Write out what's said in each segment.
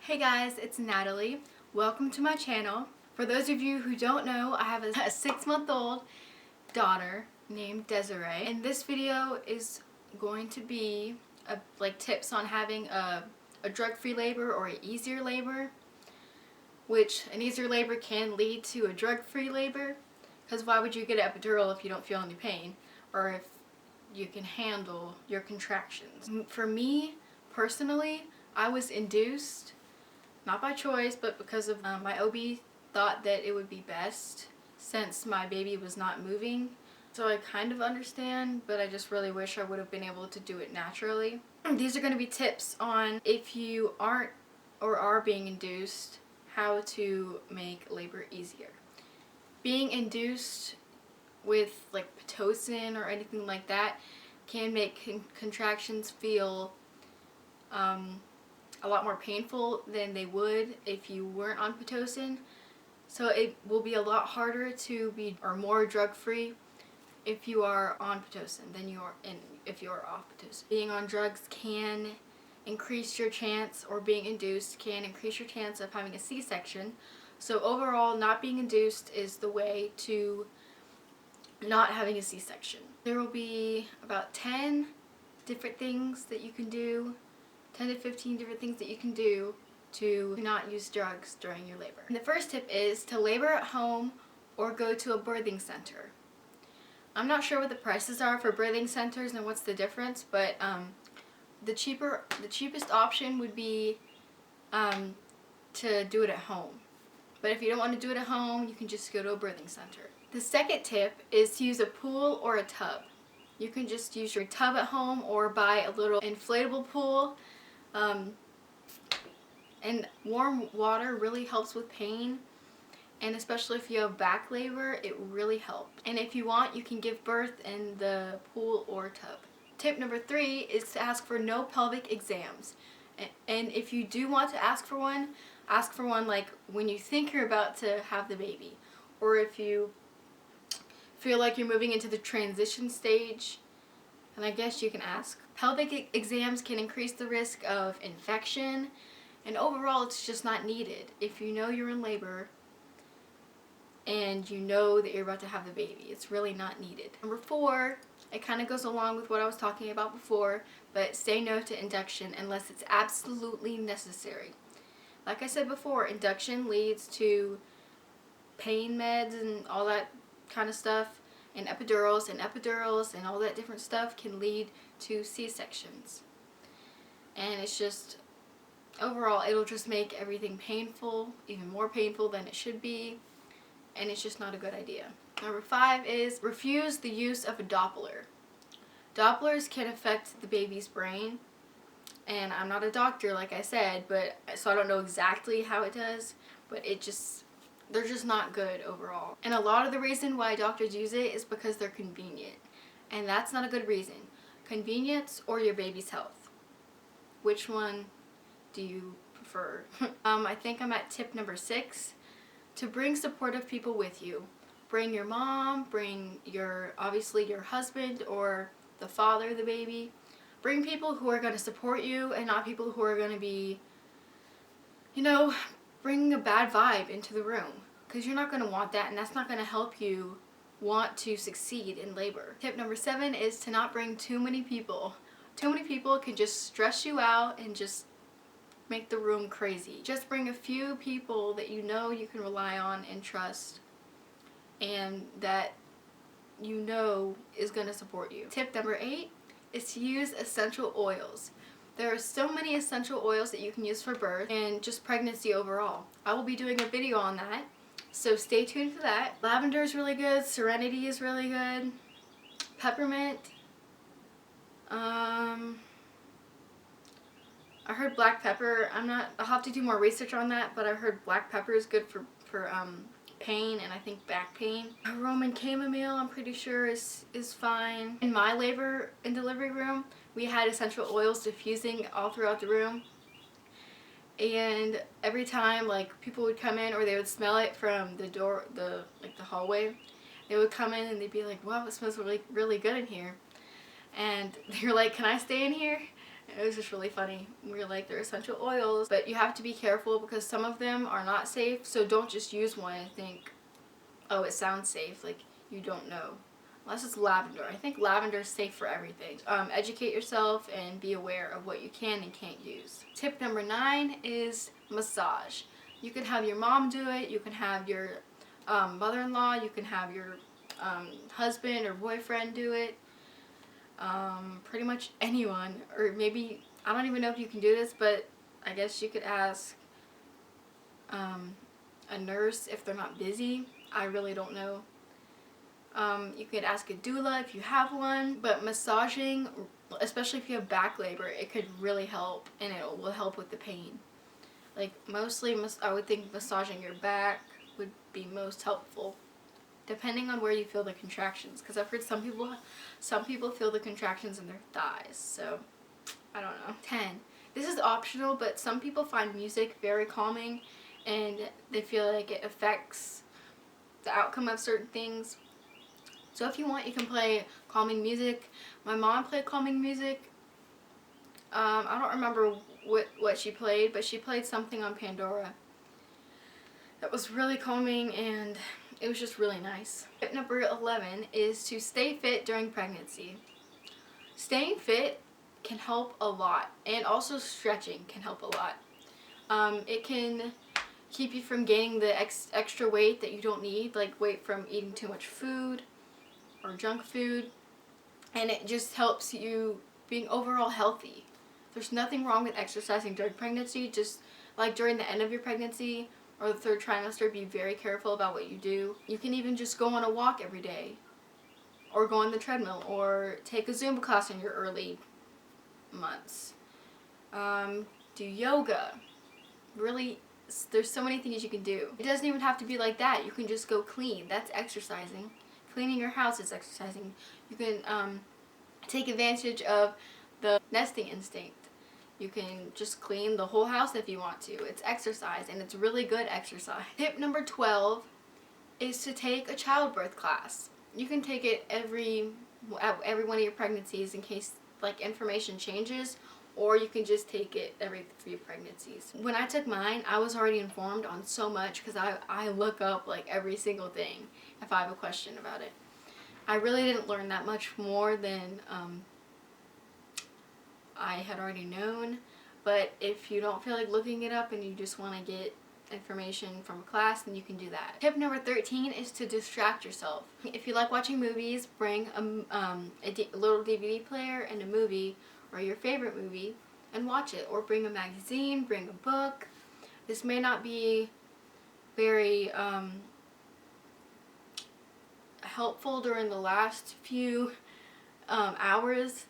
Hey guys, it's Natalie. Welcome to my channel. For those of you who don't know, I have a 6-month-old daughter named Desiree, and this video is going to be tips on having a drug-free labor or an easier labor, which an easier labor can lead to a drug-free labor, because why would you get an epidural if you don't feel any pain or if you can handle your contractions? For me personally, I was induced, not by choice, but because of my OB thought that it would be best since my baby was not moving. So I kind of understand, but I just really wish I would have been able to do it naturally. These are going to be tips on if you aren't or are being induced, how to make labor easier. Being induced with like Pitocin or anything like that can make contractions feel a lot more painful than they would if you weren't on Pitocin. So it will be a lot harder to be or more drug-free if you are on Pitocin than you are if you are off Pitocin. Being on drugs can increase your chance, or being induced can increase your chance of having a C-section. So overall, not being induced is the way to not having a C-section. There will be about 10 different things that you can do, 10 to 15 different things that you can do to not use drugs during your labor. And the first tip is to labor at home or go to a birthing center. I'm not sure what the prices are for birthing centers and what's the difference, but the cheapest option would be to do it at home. But if you don't want to do it at home, you can just go to a birthing center. The second tip is to use a pool or a tub. You can just use your tub at home or buy a little inflatable pool. And warm water really helps with pain, and especially if you have back labor, it really helps. And if you want, you can give birth in the pool or tub. Tip number 3 is to ask for no pelvic exams. And if you do want to ask for one like when you think you're about to have the baby, or if you feel like you're moving into the transition stage, and I guess you can ask. Pelvic exams can increase the risk of infection, and overall it's just not needed if you know you're in labor and you know that you're about to have the baby. It's really not needed. Number 4, it kind of goes along with what I was talking about before, but say no to induction unless it's absolutely necessary. Like I said before, induction leads to pain meds and all that kind of stuff, and epidurals and all that different stuff can lead to C-sections. And it's just, overall, it'll just make everything painful, even more painful than it should be, and it's just not a good idea. Number 5 is refuse the use of a Doppler. Dopplers can affect the baby's brain, and I'm not a doctor like I said, but so I don't know exactly how it does, but they're just not good overall. And a lot of the reason why doctors use it is because they're convenient, and that's not a good reason. Convenience or your baby's health. Which one do you prefer? I think I'm at tip number 6. To bring supportive people with you. Bring your mom, bring obviously your husband or the father of the baby. Bring people who are going to support you and not people who are going to be, bringing a bad vibe into the room. Because you're not going to want that, and that's not going to help you want to succeed in labor. Tip number 7 is to not bring too many people. Too many people can just stress you out and just make the room crazy. Just bring a few people that you know you can rely on and trust, and that you know is going to support you. Tip number 8 is to use essential oils. There are so many essential oils that you can use for birth and just pregnancy overall. I will be doing a video on that, so stay tuned for that. Lavender is really good. Serenity is really good. Peppermint. I heard black pepper. I'll have to do more research on that, but I heard black pepper is good for pain, and I think back pain. Roman chamomile, I'm pretty sure is fine. In my labor and delivery room, we had essential oils diffusing all throughout the room, and every time people would come in or they would smell it from the door, the hallway, they would come in and they'd be like, wow, it smells really, really good in here. And they were like, can I stay in here? It was just really funny. We were like, they're essential oils, but you have to be careful because some of them are not safe, so don't just use one and think, oh, it sounds safe. Like, you don't know. Unless it's lavender. I think lavender is safe for everything. Educate yourself and be aware of what you can and can't use. Tip number 9 is massage. You can have your mom do it. You can have your mother-in-law. You can have your husband or boyfriend do it. Pretty much anyone. Or maybe, I don't even know if you can do this, but I guess you could ask a nurse if they're not busy. I really don't know. You could ask a doula if you have one, but massaging, especially if you have back labor, it could really help, and it will help with the pain. Like, mostly, I would think massaging your back would be most helpful, depending on where you feel the contractions, because I've heard some people feel the contractions in their thighs, so I don't know. 10. This is optional, but some people find music very calming, and they feel like it affects the outcome of certain things. So if you want, you can play calming music. My mom played calming music. I don't remember what she played, but she played something on Pandora that was really calming, and it was just really nice. Tip number 11 is to stay fit during pregnancy. Staying fit can help a lot, and also stretching can help a lot. It can keep you from gaining the extra weight that you don't need, like weight from eating too much food or junk food, and it just helps you being overall healthy. There's nothing wrong with exercising during pregnancy. Just like during the end of your pregnancy or the 3rd trimester, be very careful about what you do. You can even just go on a walk every day, or go on the treadmill, or take a Zumba class in your early months. Do yoga. Really, there's so many things you can do. It doesn't even have to be like that. You can just go clean. That's exercising. Cleaning your house is exercising. You can take advantage of the nesting instinct. You can just clean the whole house if you want to. It's exercise, and it's really good exercise. Tip number 12 is to take a childbirth class. You can take it at every one of your pregnancies in case like information changes, or you can just take it every 3 pregnancies. When I took mine, I was already informed on so much because I look up like every single thing if I have a question about it. I really didn't learn that much more than I had already known, but if you don't feel like looking it up and you just want to get information from a class, then you can do that. Tip number 13 is to distract yourself. If you like watching movies, bring a little DVD player and a movie, or your favorite movie, and watch it. Or bring a magazine, bring a book. This may not be very helpful during the last few hours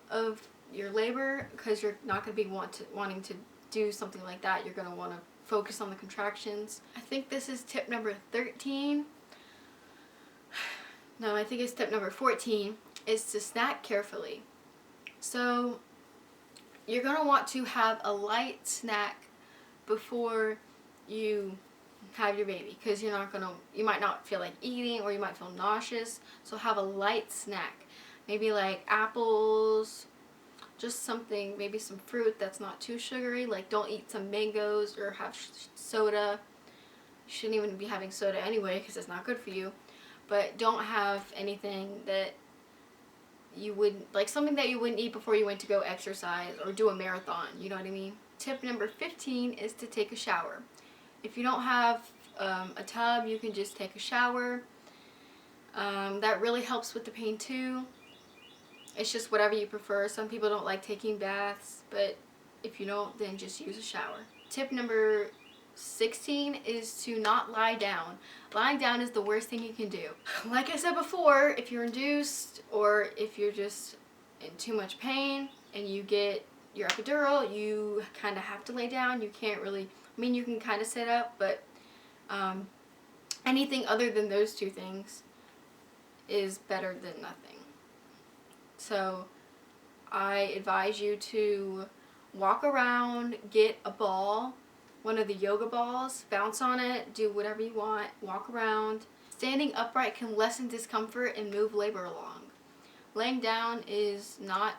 of your labor, because you're not going to be wanting to do something like that. You're going to want to focus on the contractions. I think this is tip number 13. No, I think it's tip number 14, is to snack carefully. So you're going to want to have a light snack before you have your baby, because you might not feel like eating, or you might feel nauseous. So have a light snack. Maybe like apples, just something, maybe some fruit that's not too sugary. Like, don't eat some mangoes or have soda. You shouldn't even be having soda anyway, because it's not good for you. But don't have anything that you wouldn't, like something that you wouldn't eat before you went to go exercise or do a marathon, you know what I mean? Tip number 15 is to take a shower. If you don't have a tub, you can just take a shower. That really helps with the pain too. It's just whatever you prefer. Some people don't like taking baths, but if you don't, then just use a shower. Tip number 16 is to not lie down. Lying down is the worst thing you can do. Like I said before, if you're induced, or if you're just in too much pain and you get your epidural, you kind of have to lay down. You can't really, I mean, you can kind of sit up, but anything other than those 2 things is better than nothing. So I advise you to walk around, get a ball, one of the yoga balls, bounce on it, do whatever you want, walk around. Standing upright can lessen discomfort and move labor along. Laying down is not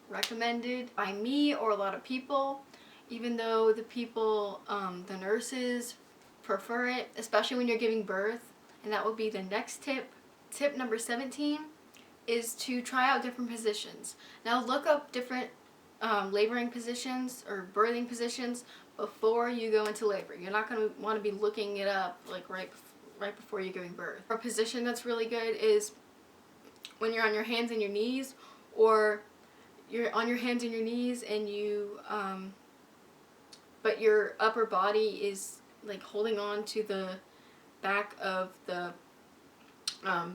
recommended by me or a lot of people, even though the nurses prefer it, especially when you're giving birth. And that will be the next tip. Tip number 17 is to try out different positions. Now look up different laboring positions or birthing positions before you go into labor. You're not going to want to be looking it up like right before you're giving birth. A position that's really good is when you're on your hands and your knees, or you're on your hands and your knees and you but your upper body is like holding on to the back of the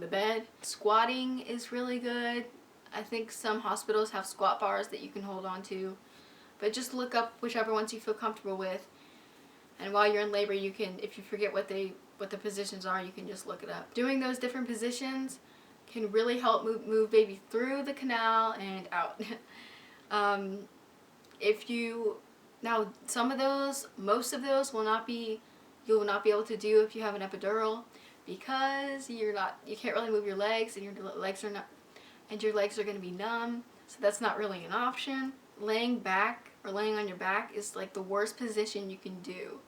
bed. Squatting is really good. I think some hospitals have squat bars that you can hold on to, but just look up whichever ones you feel comfortable with. And while you're in labor, you can, if you forget what the positions are, you can just look it up. Doing those different positions can really help move baby through the canal and out. Now some of those, most of those you will not be able to do if you have an epidural, because you can't really move your legs, and your legs are going to be numb, so that's not really an option. Laying back or laying on your back is like the worst position you can do,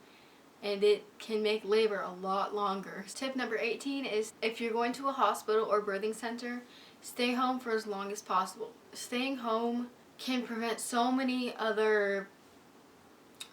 and it can make labor a lot longer. Tip number 18 is, if you're going to a hospital or birthing center, stay home for as long as possible. Staying home can prevent so many other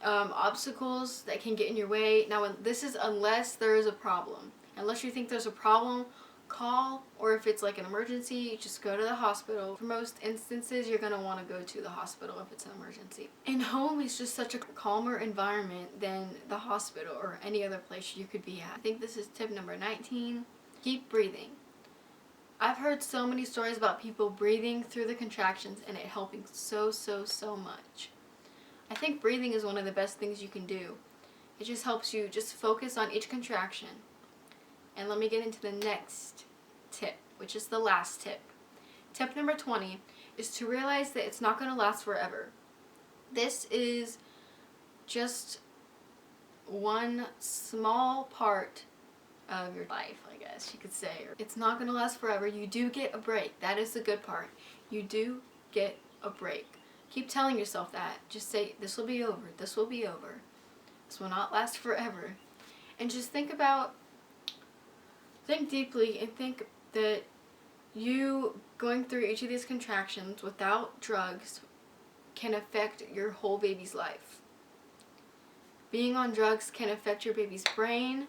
obstacles that can get in your way. Now, this is unless there is a problem. Unless you think there's a problem, call, or if it's like an emergency, just go to the hospital. For most instances, you're going to want to go to the hospital if it's an emergency. And home is just such a calmer environment than the hospital or any other place you could be at. I think this is tip number 19. Keep breathing. I've heard so many stories about people breathing through the contractions and it helping so much. I think breathing is one of the best things you can do. It just helps you just focus on each contraction. And let me get into the next tip, which is the last tip. Tip number 20 is to realize that it's not going to last forever. This is just one small part of your life, I guess you could say. It's not going to last forever. You do get a break. That is the good part. You do get a break. Keep telling yourself that. Just say, this will be over. This will be over. This will not last forever. And just think deeply and think that you going through each of these contractions without drugs can affect your whole baby's life. Being on drugs can affect your baby's brain,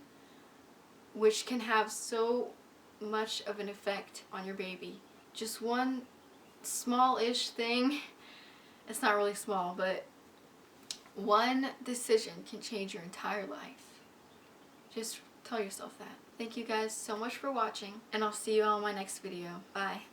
which can have so much of an effect on your baby. Just one small-ish thing, it's not really small, but one decision can change your entire life. Just tell yourself that. Thank you guys so much for watching, and I'll see you all in my next video. Bye.